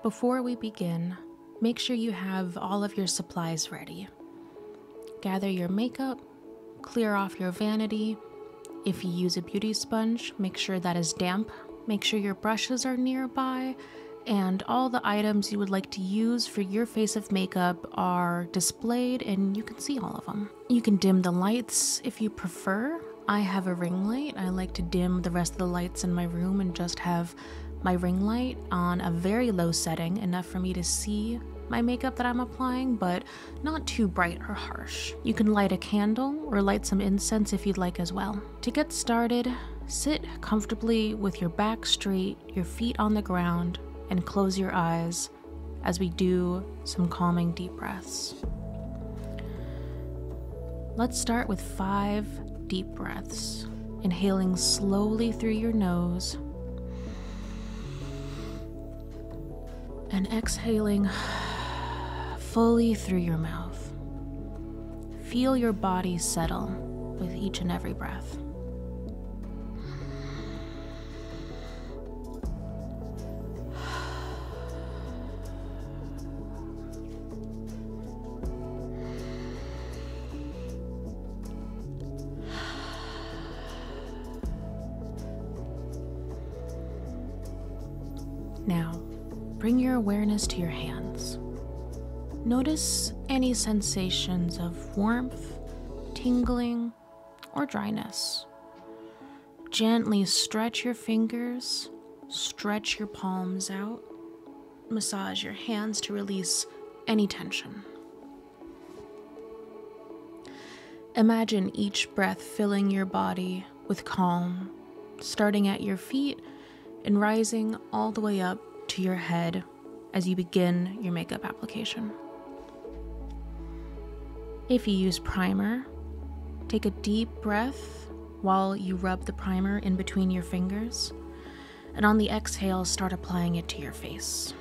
Before we begin, make sure you have all of your supplies ready. Gather your makeup, clear off your vanity. If you use a beauty sponge, make sure that is damp. Make sure your brushes are nearby, and all the items you would like to use for your face of makeup are displayed and you can see all of them. You can dim the lights if you prefer. I have a ring light. I like to dim the rest of the lights in my room and just have my ring light on a very low setting, enough for me to see my makeup that I'm applying, but not too bright or harsh. You can light a candle or light some incense if you'd like as well. To get started, sit comfortably with your back straight, your feet on the ground, and close your eyes as we do some calming deep breaths. Let's start with 5 deep breaths, inhaling slowly through your nose and exhaling fully through your mouth. Feel your body settle with each and every breath. Now, bring your awareness to your hands. Notice any sensations of warmth, tingling, or dryness. Gently stretch your fingers, stretch your palms out, massage your hands to release any tension. Imagine each breath filling your body with calm, starting at your feet and rising all the way up to your head as you begin your makeup application. If you use primer, take a deep breath while you rub the primer in between your fingers, and on the exhale, start applying it to your face.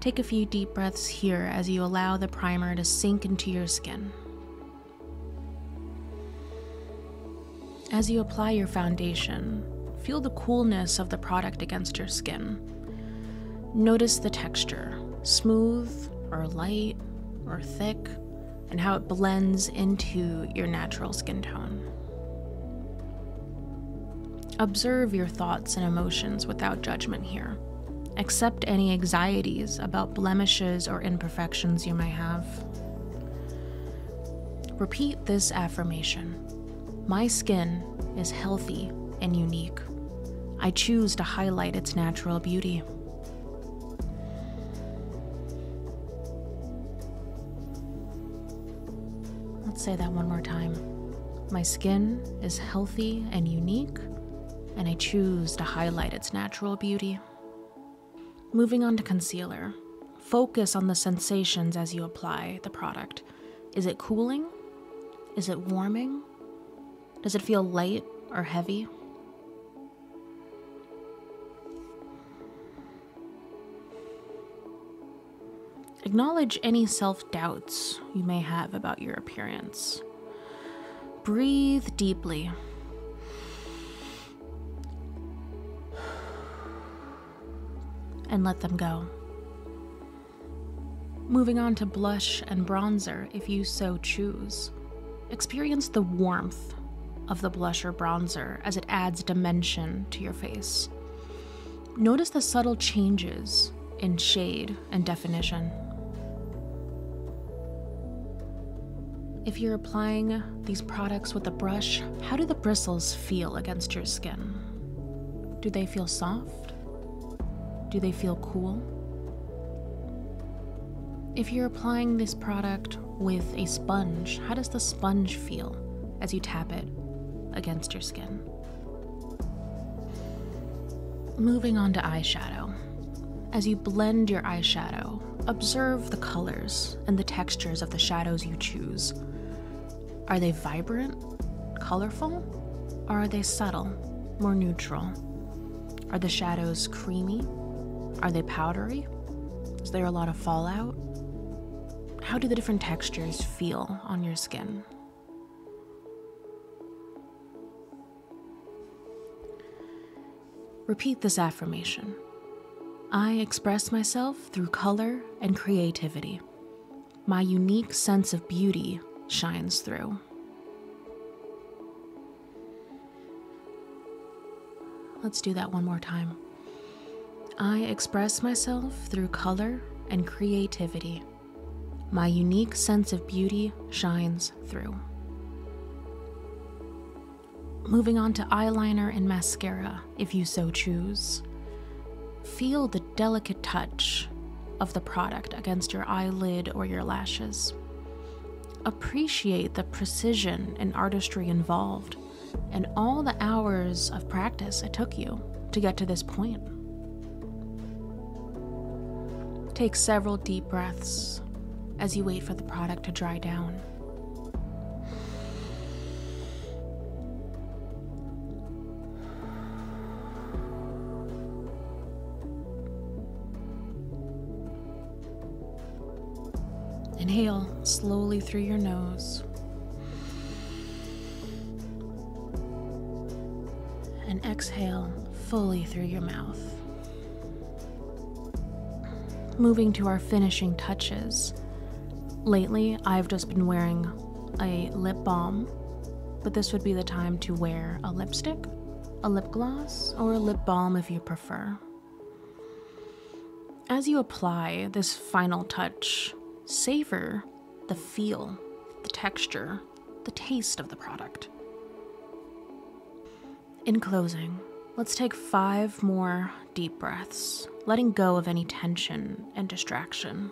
Take a few deep breaths here as you allow the primer to sink into your skin. As you apply your foundation, feel the coolness of the product against your skin. Notice the texture, smooth or light or thick, and how it blends into your natural skin tone. Observe your thoughts and emotions without judgment here. Accept any anxieties about blemishes or imperfections you may have. Repeat this affirmation. My skin is healthy and unique. I choose to highlight its natural beauty. Let's say that one more time. My skin is healthy and unique, and I choose to highlight its natural beauty. Moving on to concealer. Focus on the sensations as you apply the product. Is it cooling? Is it warming? Does it feel light or heavy? Acknowledge any self-doubts you may have about your appearance. Breathe deeply. And let them go. Moving on to blush and bronzer if you so choose. Experience the warmth of the blush or bronzer as it adds dimension to your face. Notice the subtle changes in shade and definition. If you're applying these products with a brush, how do the bristles feel against your skin? Do they feel soft? Do they feel cool? If you're applying this product with a sponge, how does the sponge feel as you tap it against your skin? Moving on to eyeshadow. As you blend your eyeshadow, observe the colors and the textures of the shadows you choose. Are they vibrant, colorful, or are they subtle, more neutral? Are the shadows creamy? Are they powdery? Is there a lot of fallout? How do the different textures feel on your skin? Repeat this affirmation. I express myself through color and creativity. My unique sense of beauty shines through. Let's do that one more time. I express myself through color and creativity. My unique sense of beauty shines through. Moving on to eyeliner and mascara, if you so choose. Feel the delicate touch of the product against your eyelid or your lashes. Appreciate the precision and artistry involved and all the hours of practice it took you to get to this point. Take several deep breaths as you wait for the product to dry down. Inhale slowly through your nose. And exhale fully through your mouth. Moving to our finishing touches. Lately, I've just been wearing a lip balm, but this would be the time to wear a lipstick, a lip gloss, or a lip balm if you prefer. As you apply this final touch, savor the feel, the texture, the taste of the product. In closing, let's take 5 more deep breaths, letting go of any tension and distraction.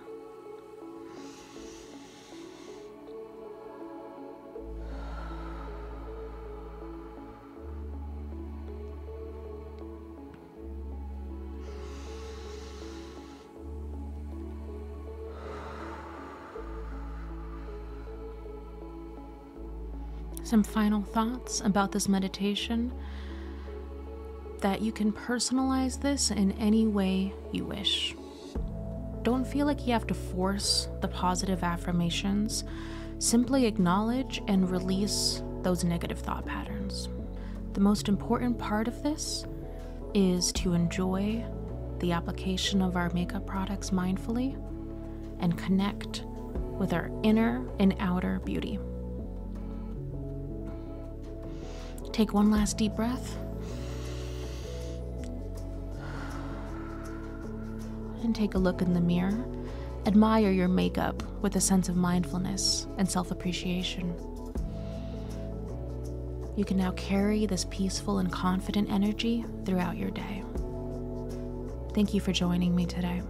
Some final thoughts about this meditation: that you can personalize this in any way you wish. Don't feel like you have to force the positive affirmations. Simply acknowledge and release those negative thought patterns. The most important part of this is to enjoy the application of our makeup products mindfully and connect with our inner and outer beauty. Take one last deep breath. And take a look in the mirror. Admire your makeup with a sense of mindfulness and self-appreciation. You can now carry this peaceful and confident energy throughout your day. Thank you for joining me today.